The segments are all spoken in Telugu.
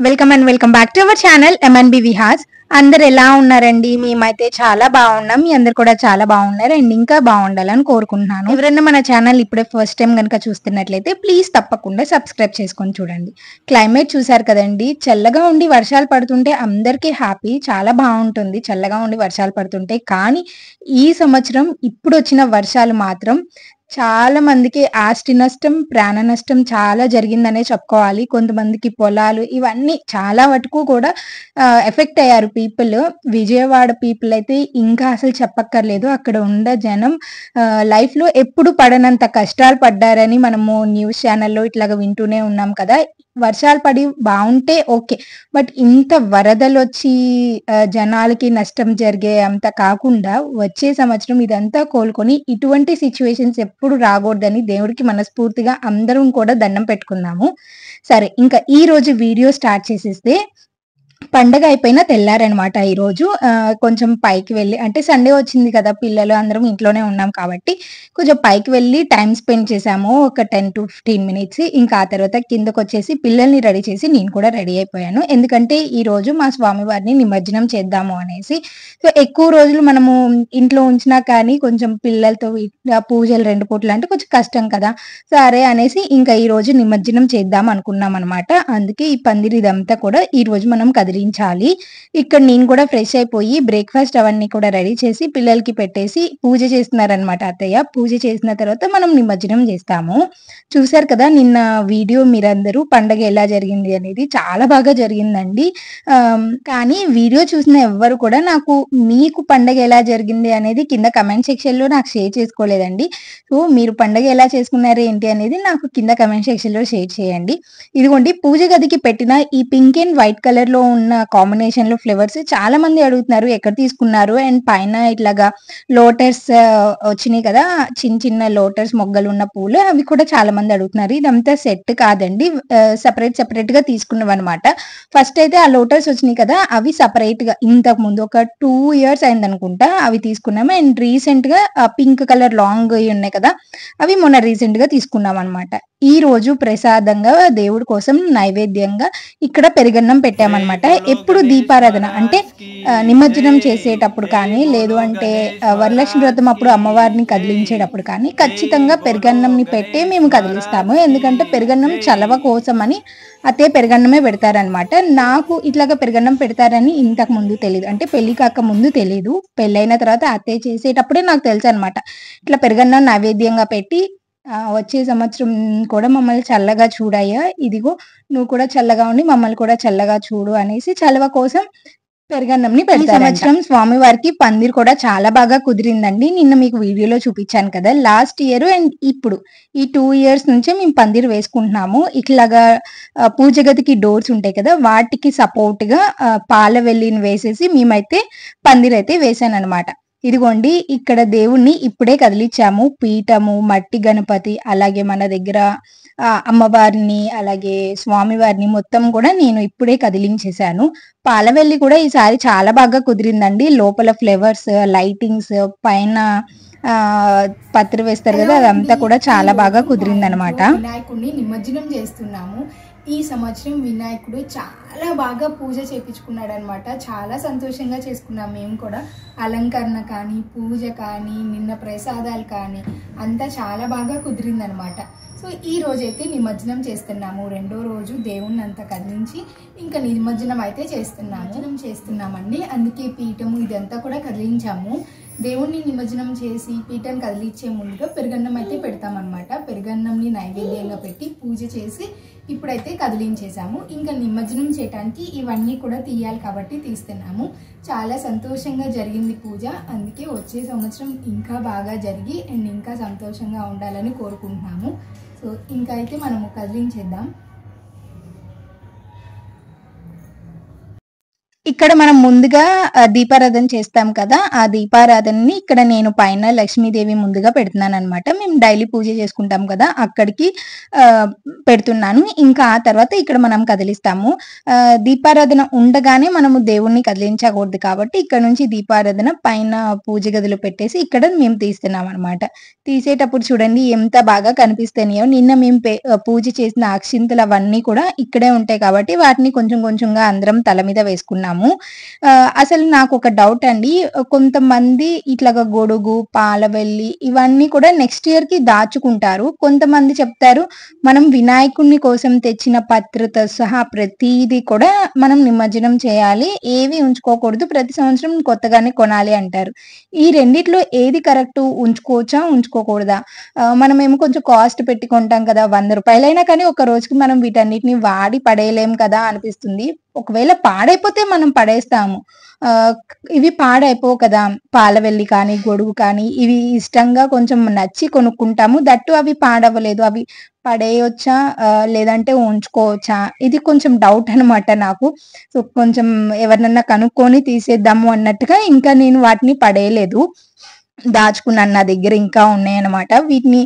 Welcome back to our channel MNB Vihas. అందరు ఎలా ఉన్నారండి? మేమైతే చాలా బాగున్నాం. మీ అందరు కూడా చాలా బాగున్నారు అండ్ ఇంకా బాగుండాలని కోరుకుంటున్నాను. ఎవరైనా మన ఛానల్ ఇప్పుడే ఫస్ట్ టైం కనుక చూస్తున్నట్లయితే ప్లీజ్ తప్పకుండా సబ్స్క్రైబ్ చేసుకొని చూడండి. క్లైమేట్ చూసారు కదండి, చల్లగా ఉండి వర్షాలు పడుతుంటే అందరికీ హ్యాపీ, చాలా బాగుంటుంది చల్లగా ఉండి వర్షాలు పడుతుంటే. కానీ ఈ సంవత్సరం ఇప్పుడు వచ్చిన వర్షాలు మాత్రం చాలా మందికి ఆస్తి నష్టం, ప్రాణ నష్టం చాలా జరిగిందనే చెప్పుకోవాలి. కొంతమందికి పొలాలు ఇవన్నీ చాలా వరకు కూడా ఎఫెక్ట్ అయ్యారు పీపుల్. విజయవాడ పీపుల్ అయితే ఇంకా అసలు చెప్పక్కర్లేదు. అక్కడ ఉన్న జనం లైఫ్లో ఎప్పుడు పడనంత కష్టాలు పడ్డారని మనము న్యూస్ ఛానల్లో ఇట్లాగా వింటూనే ఉన్నాం కదా. వర్షాలు పడి బాగుంటే ఓకే, బట్ ఇంత వరదలు వచ్చి జనాలకి నష్టం జరిగే అంత కాకుండా వచ్చే సంవత్సరం ఇదంతా కోలుకొని ఇటువంటి సిచ్యువేషన్స్ ఎప్పుడు రాకూడదని దేవుడికి మనస్ఫూర్తిగా అందరం కూడా దండం పెట్టుకున్నాము. సరే, ఇంకా ఈ రోజు వీడియో స్టార్ట్ చేసేస్తే పండగ అయిపోయిన తెల్లారనమాట. ఈరోజు కొంచెం పైకి వెళ్ళి, అంటే సండే వచ్చింది కదా, పిల్లలు అందరం ఇంట్లోనే ఉన్నాం కాబట్టి కొంచెం పైకి వెళ్ళి టైం స్పెండ్ చేసాము ఒక 10 to 15 minutes. ఇంకా ఆ తర్వాత కిందకు వచ్చేసి పిల్లల్ని రెడీ చేసి నేను కూడా రెడీ అయిపోయాను. ఎందుకంటే ఈ రోజు మా స్వామివారిని నిమజ్జనం చేద్దాము అనేసి. సో ఎక్కువ రోజులు మనము ఇంట్లో ఉంచినా కానీ కొంచెం పిల్లలతో పూజలు 2 పూటలు అంటే కొంచెం కష్టం కదా. సరే అనేసి ఇంకా ఈ రోజు నిమజ్జనం చేద్దాం అనుకున్నాం అనమాట. అందుకే ఈ పందిరి ఇదంతా కూడా ఈ రోజు మనం కదిలించాలి. ఇక్కడ నేను కూడా ఫ్రెష్ అయిపోయి బ్రేక్ఫాస్ట్ అవన్నీ కూడా రెడీ చేసి పిల్లలకి పెట్టేసి పూజ చేస్తున్నారనమాట అత్తయ్య. పూజ చేసిన తర్వాత మనం నిమజ్జనం చేస్తాము. చూసారు కదా నిన్న వీడియో, మీరందరూ పండగ ఎలా జరిగింది అనేది చాలా బాగా జరిగిందండి. కానీ వీడియో చూసిన ఎవ్వరు కూడా నాకు మీకు పండగ ఎలా జరిగింది అనేది కింద కమెంట్ సెక్షన్ లో నాకు షేర్ చేసుకోలేదండి. సో మీరు పండగ ఎలా చేసుకున్నారు ఏంటి అనేది నాకు కింద కమెంట్ సెక్షన్ లో షేర్ చేయండి. ఇదిగోండి పూజ గదికి పెట్టిన ఈ పింక్ అండ్ వైట్ కలర్ లో ఉన్న కాంబినేషన్ లో ఫ్లవర్స్ చాలా మంది అడుగుతున్నారు ఎక్కడ తీసుకున్నారు. అండ్ పైన ఇట్లాగా లోటస్ వచ్చినాయి కదా, చిన్న చిన్న లోటస్ మొగ్గలు ఉన్న పూలు, అవి కూడా చాలా మంది అడుగుతున్నారు. ఇదంతా సెట్ కాదండి, సెపరేట్ గా తీసుకున్నాం అనమాట. ఫస్ట్ అయితే ఆ లోటస్ వచ్చినాయి కదా, అవి సపరేట్ గా ఇంతకు ముందు ఒక 2 years అయింది అనుకుంటా అవి తీసుకున్నాము. అండ్ రీసెంట్ గా పింక్ కలర్ లాంగ్ ఉన్నాయి కదా, అవి మొన్న రీసెంట్ గా తీసుకున్నాం అనమాట. ఈ రోజు ప్రసాదంగా దేవుడి కోసం నైవేద్యంగా ఇక్కడ పెరుగన్నం పెట్టామన్నమాట. ఎప్పుడు దీపారాధన అంటే నిమజ్జనం చేసేటప్పుడు కానీ, లేదు అంటే వరలక్ష్మి వ్రతం అప్పుడు అమ్మవారిని కదిలించేటప్పుడు కానీ ఖచ్చితంగా పెరుగన్నంని పెట్టే మేము కదిలిస్తాము. ఎందుకంటే పెరుగన్నం చలవ కోసం అని అతే పెరుగన్నమే పెడతారనమాట. నాకు ఇట్లాగా పెరుగన్నం పెడతారని ఇంతకు ముందు తెలియదు, అంటే పెళ్లి కాక ముందు తెలియదు. పెళ్ళైన తర్వాత అతే చేసేటప్పుడే నాకు తెలుసు అనమాట. ఇట్లా పెరుగన్నం నైవేద్యంగా పెట్టి వచ్చే సంవత్సరం కూడా మమ్మల్ని చల్లగా చూడయ్యా, ఇదిగో నువ్వు కూడా చల్లగా ఉండి మమ్మల్ని కూడా చల్లగా చూడు అనేసి చలవ కోసం పెరుగన్నంని పెడతారు. సంవత్సరం స్వామి వారికి పందిర్ కూడా చాలా బాగా కుదిరిందండి. నిన్న మీకు వీడియోలో చూపించాను కదా, లాస్ట్ ఇయర్ అండ్ ఇప్పుడు ఈ 2 years నుంచే మేము పందిర్ వేసుకుంటున్నాము. ఇట్లాగా పూజ గదికి డోర్స్ ఉంటాయి కదా, వాటికి సపోర్ట్ గా పాల వెల్లిని వేసేసి మేమైతే పందిర్ అయితే వేసాను అనమాట. ఇదిగోండి ఇక్కడ దేవుణ్ణి ఇప్పుడే కదిలిచ్చాము. పీఠము, మట్టి గణపతి, అలాగే మన దగ్గర అమ్మవారిని, అలాగే స్వామివారిని మొత్తం కూడా నేను ఇప్పుడే కదిలించేశాను. పాలవెల్లి కూడా ఈసారి చాలా బాగా కుదిరిందండి. లోపల ఫ్లవర్స్, లైటింగ్స్, పైన పత్రి వేస్తారు కదా, అదంతా కూడా చాలా బాగా కుదిరిందనమాట. వినాయకుడిని నిమజ్జనం చేస్తున్నాము. ఈ సంవత్సరం వినాయకుడు చాలా బాగా పూజ చేయించుకున్నాడు అనమాట. చాలా సంతోషంగా చేసుకున్నాం మేము కూడా. అలంకరణ కానీ, పూజ కానీ, నిన్న ప్రసాదాలు కానీ అంతా చాలా బాగా కుదిరిందనమాట. సో ఈ రోజైతే నిమజ్జనం చేస్తున్నాము. 2వ రోజు దేవుణ్ణి అంతా కదిలించి ఇంకా నిమజ్జనం అయితే చేస్తున్నామండి. అందుకే పీఠము ఇదంతా కూడా కదిలించాము. దేవుణ్ణి నిమజ్జనం చేసి పీఠం కదిలించే ముందుగా పెరుగన్నం అయితే పెడతామన్నమాట. పెరుగన్నంని నైవేద్యంగా పెట్టి పూజ చేసి ఇప్పుడైతే కదిలించేసాము. ఇంకా నిమజ్జనం చేయడానికి ఇవన్నీ కూడా తీయాలి కాబట్టి తీస్తున్నాము. చాలా సంతోషంగా జరిగింది పూజ. అందుకే వచ్చే సంవత్సరం ఇంకా బాగా జరిగి అండ్ ఇంకా సంతోషంగా ఉండాలని కోరుకుంటున్నాము. సో ఇంకా అయితే మనము కదిలించేద్దాం. ఇక్కడ మనం ముందుగా దీపారాధన చేస్తాం కదా! ఆ దీపారాధనని ఇక్కడ నేను పైన లక్ష్మీదేవి ముందుగా పెడుతున్నాననమాట. మేము డైలీ పూజ చేసుకుంటాం కదా! అక్కడికి పెడుతున్నాను. ఇంకా ఆ తర్వాత ఇక్కడ మనం కదిలిస్తాము. దీపారాధన ఉండగానే మనము దేవుడిని కదిలించకూడదు కాబట్టి ఇక్కడ నుంచి దీపారాధన పైన పూజ గదిలో పెట్టేసి ఇక్కడ మేము తీస్తున్నామనమాట. తీసేటప్పుడు చూడండి ఎంత బాగా కనిపిస్తున్నాయో. నిన్న మేము పూజ చేసిన అక్షింతలు అవన్నీ కూడా ఇక్కడే ఉంటాయి కాబట్టి వాటిని కొంచెం కొంచెంగా అందరం తల మీద వేసుకున్నాము. అసలు నాకు ఒక డౌట్ అండి. కొంతమంది ఇట్లాగా గొడుగు, పాలవెల్లి ఇవన్నీ కూడా నెక్స్ట్ ఇయర్ కి దాచుకుంటారు. కొంతమంది చెప్తారు మనం వినాయకుడిని కోసం తెచ్చిన పత్రితో సహా ప్రతిదీ కూడా మనం నిమజ్జనం చేయాలి, ఏవి ఉంచుకోకూడదు, ప్రతి సంవత్సరం కొత్తగానే కొనాలి అంటారు. ఈ రెండిట్లో ఏది కరెక్ట్? ఉంచుకోవచ్చా, ఉంచుకోకూడదా? మనమేమో కొంచెం కాస్ట్ పెట్టి కొంటాం కదా, 100 రూపాయలైనా కానీ ఒక రోజుకి మనం వీటన్నిటిని వాడి పడేయలేం కదా అనిపిస్తుంది. ఒకవేళ పాడైపోతే మనం పడేస్తాము. ఇవి పాడైపోవు కదా! పాలవెల్లి కానీ, గొడుగు కానీ ఇవి ఇష్టంగా కొంచెం నచ్చి కొనుక్కుంటాము. దట్టు అవి పాడవ్వలేదు. అవి పడేయొచ్చా? లేదంటే ఉంచుకోవచ్చా? ఇది కొంచెం డౌట్ అనమాట నాకు. సో, కొంచెం ఎవరినన్నా కనుక్కొని తీసేద్దాము అన్నట్టుగా ఇంకా నేను వాటిని పడేయలేదు. దాచుకున్నాను. నా దగ్గర ఇంకా ఉన్నాయన్నమాట. వీటిని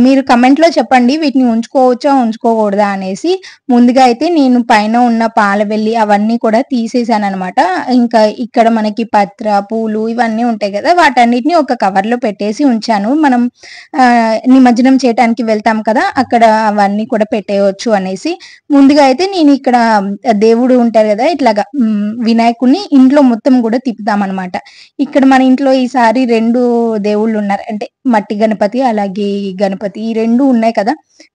మీరు కమెంట్‌లో చెప్పండి. వీటిని ఉంచుకోవచ్చా? ఉంచుకోకూడదా? అనేసి. ముందుగా అయితే నేను పైన ఉన్న పాలవెల్లి అవన్నీ కూడా తీసేసానన్నమాట. ఇంకా ఇక్కడ మనకి పత్ర, పూలు ఇవన్నీ ఉంటాయి కదా! వాటన్నిటిని ఒక కవర్‌లో పెట్టేసి ఉంచాను. మనం నిమజ్జనం చేయటానికి వెళ్తాం కదా! అక్కడ అవన్నీ కూడా పెట్టేయొచ్చు అనేసి. ముందుగా అయితే నేను ఇక్కడ దేవుడు ఉంటారు కదా! ఇట్లాగా వినాయకుడిని ఇంట్లో మొత్తం కూడా తిప్పుతామన్నమాట. ఇక్కడ మన ఇంట్లో ఈసారి 2 దేవుళ్ళున్నారు. అంటే మట్టి గణపతి, అలాగే ఈ గణపతి ఈ 2 ఉన్నాయి కదా!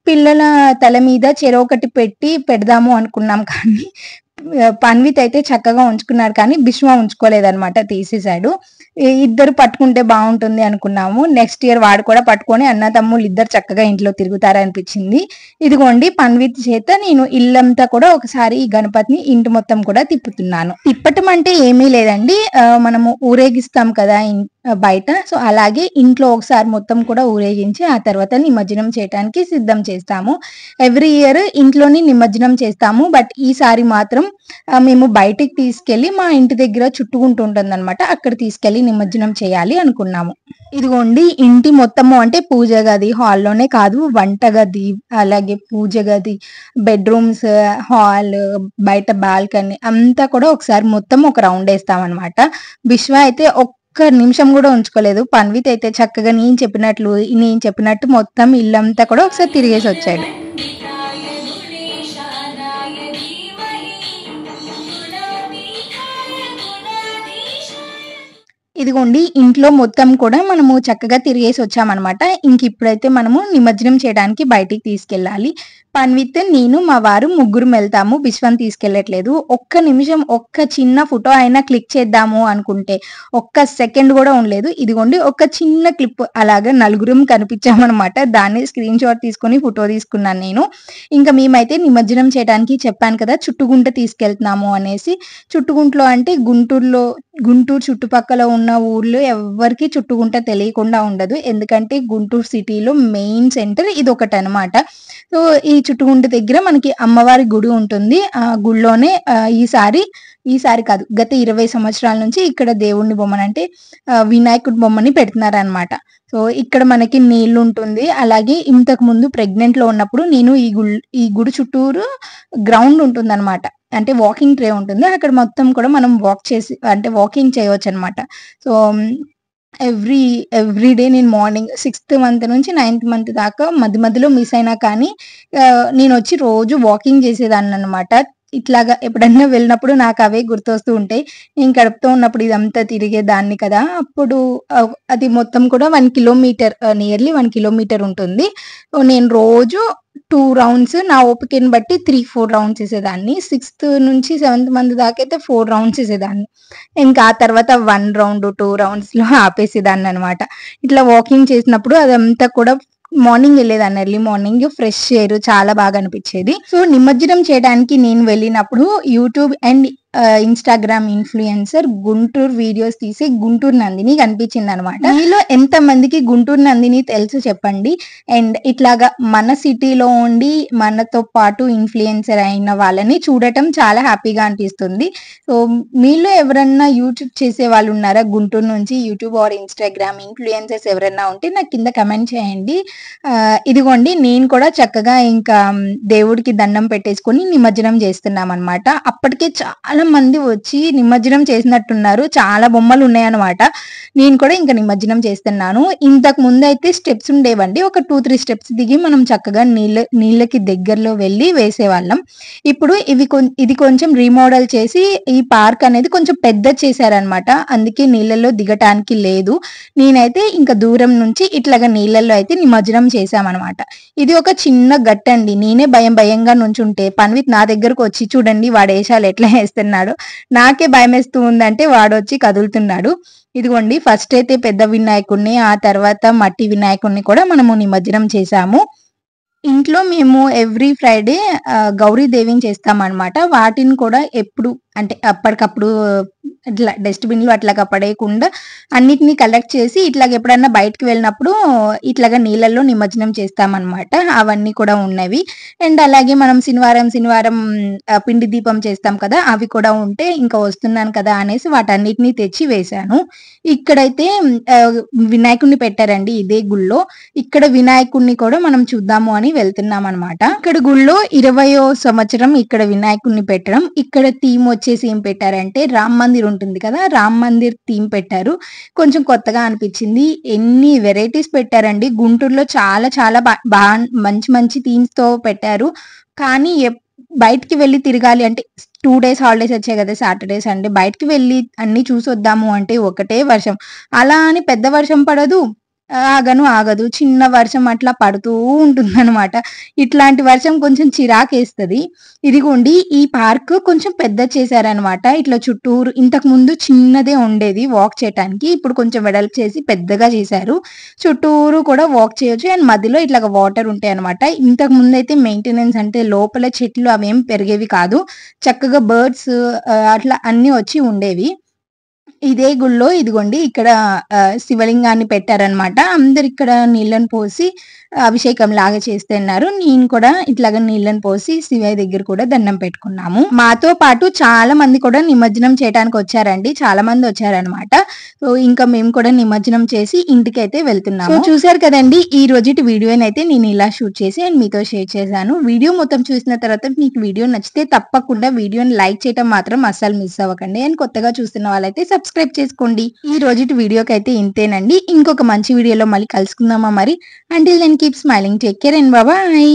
పిల్లల తల మీద చెరొకటి పెట్టి పెడదాము అనుకున్నాం కానీ పన్విత్ అయితే చక్కగా ఉంచుకున్నాడు కానీ బిష్మ ఉంచుకోలేదన్నమాట, తీసేసాడు. ఇద్దరు పట్టుకుంటే బాగుంటుంది అనుకున్నాము. నెక్స్ట్ ఇయర్ వాడు కూడా పట్టుకొని అన్న తమ్ముళ్ళు ఇద్దరు చక్కగా ఇంట్లో తిరుగుతారనిపించింది. ఇదిగోండి పన్విత్ చేత నేను ఇల్లంతా కూడా ఒకసారి ఈ గణపతిని ఇంటి మొత్తం కూడా తిప్పుతున్నాను. తిప్పటం అంటే ఏమీ లేదండి, మనము ఊరేగిస్తాం కదా బయట, సో అలాగే ఇంట్లో ఒకసారి మొత్తం కూడా ఊరేగించి ఆ తర్వాత నిమజ్జనం చేయడానికి సిద్ధం చేస్తాము. ఎవ్రీ ఇయర్ ఇంట్లోని నిమజ్జనం చేస్తాము. బట్ ఈసారి మాత్రం మేము బయటికి తీసుకెళ్లి మా ఇంటి దగ్గర చుట్టుకుంటూ ఉంటుందన్నమాట, అక్కడ తీసుకెళ్లి నిమజ్జనం చేయాలి అనుకున్నాము. ఇదిగోండి ఇంటి మొత్తము అంటే పూజ గది, హాల్లోనే కాదు వంటగది, అలాగే పూజ గది, బెడ్రూమ్స్, హాల్, బయట బాల్కనీ అంతా కూడా ఒకసారి మొత్తం ఒక రౌండ్ వేస్తాం అనమాట. విశ్వ అయితే ఒక్క నిమిషం కూడా ఉంచుకోలేదు. పన్విత్ అయితే చక్కగా నేను చెప్పినట్టు మొత్తం ఇల్లంతా కూడా ఒకసారి తిరిగేసి వచ్చాడు. ఇదిగోండి ఇంట్లో మొత్తం కూడా మనము చక్కగా తిరిగేసి వచ్చామన్నమాట. ఇంక ఇప్పుడైతే మనము నిమజ్జనం చేయడానికి బయటికి తీసుకెళ్ళాలి. పన్విత్, నేను, మా వారు ముగ్గురం వెళ్తాము. విశ్వం తీసుకెళ్ళట్లేదు. ఒక్క నిమిషం ఒక్క చిన్న ఫోటో అయినా క్లిక్ చేద్దాము అనుకుంటే ఒక్క సెకండ్ కూడా ఉండలేదు. ఇదిగోండి ఒక చిన్న క్లిప్ అలాగా నలుగురం కనిపించామన్నమాట. దాన్ని స్క్రీన్ షాట్ తీసుకొని ఫోటో తీసుకున్నాను నేను. ఇంకా మేమైతే నిమజ్జనం చేయడానికి చెప్పాను కదా చుట్టుగుంట తీసుకెళ్తున్నాము అనేసి. చుట్టుగుంటలో అంటే గుంటూరు చుట్టుపక్కల ఉన్న ఊర్లో ఎవ్వరికి చుట్టుగుంట తెలియకుండా ఉండదు. ఎందుకంటే గుంటూరు సిటీలో మెయిన్ సెంటర్ ఇది ఒకటి అనమాట. సో ఈ చుట్టుగుంట దగ్గర మనకి అమ్మవారి గుడి ఉంటుంది. ఆ గుడిలోనే ఈసారి కాదు, గత 20 సంవత్సరాల నుంచి ఇక్కడ దేవుణ్ణి బొమ్మని అంటే వినాయకుడి బొమ్మని పెడుతున్నారనమాట. సో ఇక్కడ మనకి నీళ్లు ఉంటుంది. అలాగే ఇంతకు ముందు ప్రెగ్నెంట్ లో ఉన్నప్పుడు నేను ఈ గుడి చుట్టూరు గ్రౌండ్ ఉంటుంది అనమాట. అంటే వాకింగ్ ట్రే ఉంటుంది. అక్కడ మొత్తం కూడా మనం వాకింగ్ చేయవచ్చు అనమాట. సో ఎవ్రీ డే నేను మార్నింగ్ 6th మంత్ నుంచి 9th మంత్ దాకా మధ్యలో మిస్ అయినా కానీ నేను వచ్చి రోజు వాకింగ్ చేసేదాన్ని అనమాట. ఇట్లాగా ఎప్పుడన్నా వెళ్ళినప్పుడు నాకు అవే గుర్తొస్తూ ఉంటాయి. నేను కడుపుతో ఉన్నప్పుడు ఇదంతా తిరిగేదాన్ని కదా, అప్పుడు అది మొత్తం కూడా 1 కిలోమీటర్, నియర్లీ 1 కిలోమీటర్ ఉంటుంది. నేను రోజు 2 రౌండ్స్, నా ఓపికని బట్టి 3-4 రౌండ్స్ వేసేదాన్ని. 6th నుంచి 7th మంత్ దాకా అయితే 4 రౌండ్స్ వేసేదాన్ని. ఇంకా ఆ తర్వాత 1 రౌండ్ 2 రౌండ్స్ లో ఆపేసేదాన్ని అనమాట. ఇట్లా వాకింగ్ చేసినప్పుడు అదంతా కూడా మార్నింగ్ వెళ్ళేదాన్ని, ఎర్లీ మార్నింగ్ ఫ్రెష్ ఎయిర్ చాలా బాగా అనిపించేది. సో నిమజ్జనం చేయడానికి నేను వెళ్ళినప్పుడు YouTube and Instagram influencer Guntur videos తీసి గుంటూరు నందిని కనిపించింది అనమాట. మీలో ఎంత మందికి గుంటూరు నందిని తెలుసు చెప్పండి. అండ్ ఇట్లాగా మన సిటీలో ఉండి మనతో పాటు ఇన్ఫ్లుయెన్సర్ అయిన వాళ్ళని చూడటం చాలా హ్యాపీగా అనిపిస్తుంది. సో మీలో ఎవరన్నా యూట్యూబ్ చేసే వాళ్ళు ఉన్నారా గుంటూరు నుంచి? యూట్యూబ్ ఆర్ ఇన్స్టాగ్రామ్ ఇన్ఫ్లుయెన్సర్స్ ఎవరన్నా ఉంటే నాకు కింద కమెంట్ చేయండి. ఇదిగోండి నేను కూడా చక్కగా ఇంకా దేవుడికి దండం పెట్టేసుకొని నిమజ్జనం చేస్తున్నాం అనమాట. అప్పటికే చాలా మంది వచ్చి నిమజ్జనం చేసినట్టున్నారు. చాలా బొమ్మలు ఉన్నాయన్నమాట. నేను కూడా ఇంకా నిమజ్జనం చేస్తున్నాను. ఇంతకు ముందు అయితే స్టెప్స్ ఉండేవండి. ఒక 2-3 స్టెప్స్ దిగి మనం చక్కగా నీళ్ళకి దగ్గరలో వెళ్ళి వేసేవాళ్ళం. ఇప్పుడు ఇది కొంచెం రీమోడల్ చేసి ఈ పార్క్ అనేది కొంచెం పెద్ద చేశారనమాట. అందుకే నీళ్ళల్లో దిగటానికి లేదు. నేనైతే ఇంకా దూరం నుంచి ఇట్లాగా నీళ్ళల్లో అయితే నిమజ్జనం చేశామన్నమాట. ఇది ఒక చిన్న గట్టండి. నేనే భయంగా నుంచుంటే పన్విత్ నా దగ్గరకు వచ్చి చూడండి వాడు వేషాలు ఎట్లా వేస్తున్నాడు, నాకే భయం వేస్తూ ఉందంటే వాడు వచ్చి కదులుతున్నాడు. ఇదిగోండి ఫస్ట్ అయితే పెద్ద వినాయకుడిని, ఆ తర్వాత మట్టి వినాయకుడిని కూడా మనము నిమజ్జనం చేశాము. ఇంట్లో మేము ఎవ్రీ ఫ్రైడే గౌరీ దేవిని చేస్తామన్నమాట. వాటిని కూడా ఎప్పుడు అంటే అప్పటికప్పుడు ఇట్లా డస్ట్‌బిన్‌లో అట్లాగా పడేయకుండా అన్నిటిని కలెక్ట్ చేసి ఇట్లాగ ఎప్పుడన్నా బయటికి వెళ్ళినప్పుడు ఇట్లాగా నీళ్ళల్లో నిమజ్జనం చేస్తామన్నమాట. అవన్నీ కూడా ఉన్నవి. అండ్ అలాగే మనం శనివారం పిండి దీపం చేస్తాం కదా! అవి కూడా ఉంటే ఇంకా వస్తున్నాను కదా అనేసి వాటన్నిటిని తెచ్చి వేశాను. ఇక్కడైతే వినాయకుడిని పెట్టారండి ఇదే గుళ్ళో. ఇక్కడ వినాయకుడిని కూడా మనం చూద్దాము అని వెళ్తున్నామన్నమాట. ఇక్కడ గుళ్ళో 20వ సంవత్సరం ఇక్కడ వినాయకుడిని పెట్టడం. ఇక్కడ థీమ్ వచ్చేసి ఏం పెట్టారంటే రామ్ మందిర్ ఉంటుంది కదా! రామ్ మందిర్ థీమ్ పెట్టారు. కొంచెం కొత్తగా అనిపించింది. ఎన్ని వెరైటీస్ పెట్టారండి. గుంటూరులో చాలా మంచి థీమ్స్‌తో పెట్టారు. కానీ బయటికి వెళ్లి తిరగాలి అంటే 2 డేస్ హాలిడేస్ వచ్చాయి కదా! సాటర్‌డే, సండే బయటికి వెళ్లి అన్నీ చూసొద్దాము అంటే ఒకటే వర్షం. అలా అని పెద్ద వర్షం పడదు, ఆగదు. చిన్న వర్షం అట్లా పడుతూ ఉంటుందన్నమాట. ఇట్లాంటి వర్షం కొంచెం చిరాకేస్తది. ఇదిగోండి ఈ పార్క్ కొంచెం పెద్ద చేశారనమాట. ఇట్లా చుట్టూరు ఇంతకుముందు చిన్నదే ఉండేది వాక్ చేయటానికి. ఇప్పుడు కొంచెం వెడల్పు చేసి పెద్దగా చేశారు. చుట్టూరు కూడా వాక్ చేయొచ్చు. అండ్ మధ్యలో ఇట్లాగా వాటర్ ఉంటాయన్నమాట. ఇంతకు ముందైతే మెయింటెనెన్స్ అంటే లోపల చెట్లు అవేం పెరిగేవి కాదు. చక్కగా బర్డ్స్ అట్లా అన్నీ వచ్చి ఉండేవి. ఇదే గుళ్ళో ఇదిగోండి ఇక్కడ శివలింగాన్ని పెట్టారనమాట. అందరు ఇక్కడ నీళ్ళని పోసి అభిషేకం లాగా చేస్తున్నారు. నేను కూడా ఇట్లాగా నీళ్ళని పోసి శివయ్య దగ్గర కూడా దండం పెట్టుకున్నాము. మాతో పాటు చాలా మంది కూడా నిమజ్జనం చేయడానికి వచ్చారండి. చాలా మంది వచ్చారనమాట. సో ఇంకా మేము కూడా నిమజ్జనం చేసి ఇంటికి అయితే వెళ్తున్నాము. సో చూసారు కదండి ఈ రోజుటి వీడియోనైతే నేను ఇలా షూట్ చేసి అండ్ మీతో షేర్ చేశాను. వీడియో మొత్తం చూసిన తర్వాత మీకు వీడియో నచ్చితే తప్పకుండా వీడియోని లైక్ చేయడం మాత్రం అస్సలు మిస్ అవ్వకండి. అండ్ కొత్తగా చూస్తున్న వాళ్ళైతే సబ్స్క్రైబ్ చేసుకోండి. ఈ రోజుటి వీడియోకి అయితే ఇంతేనండి. ఇంకొక మంచి వీడియోలో మళ్ళీ కలుసుకుందామా మరి. Until then keep smiling, take care and bye.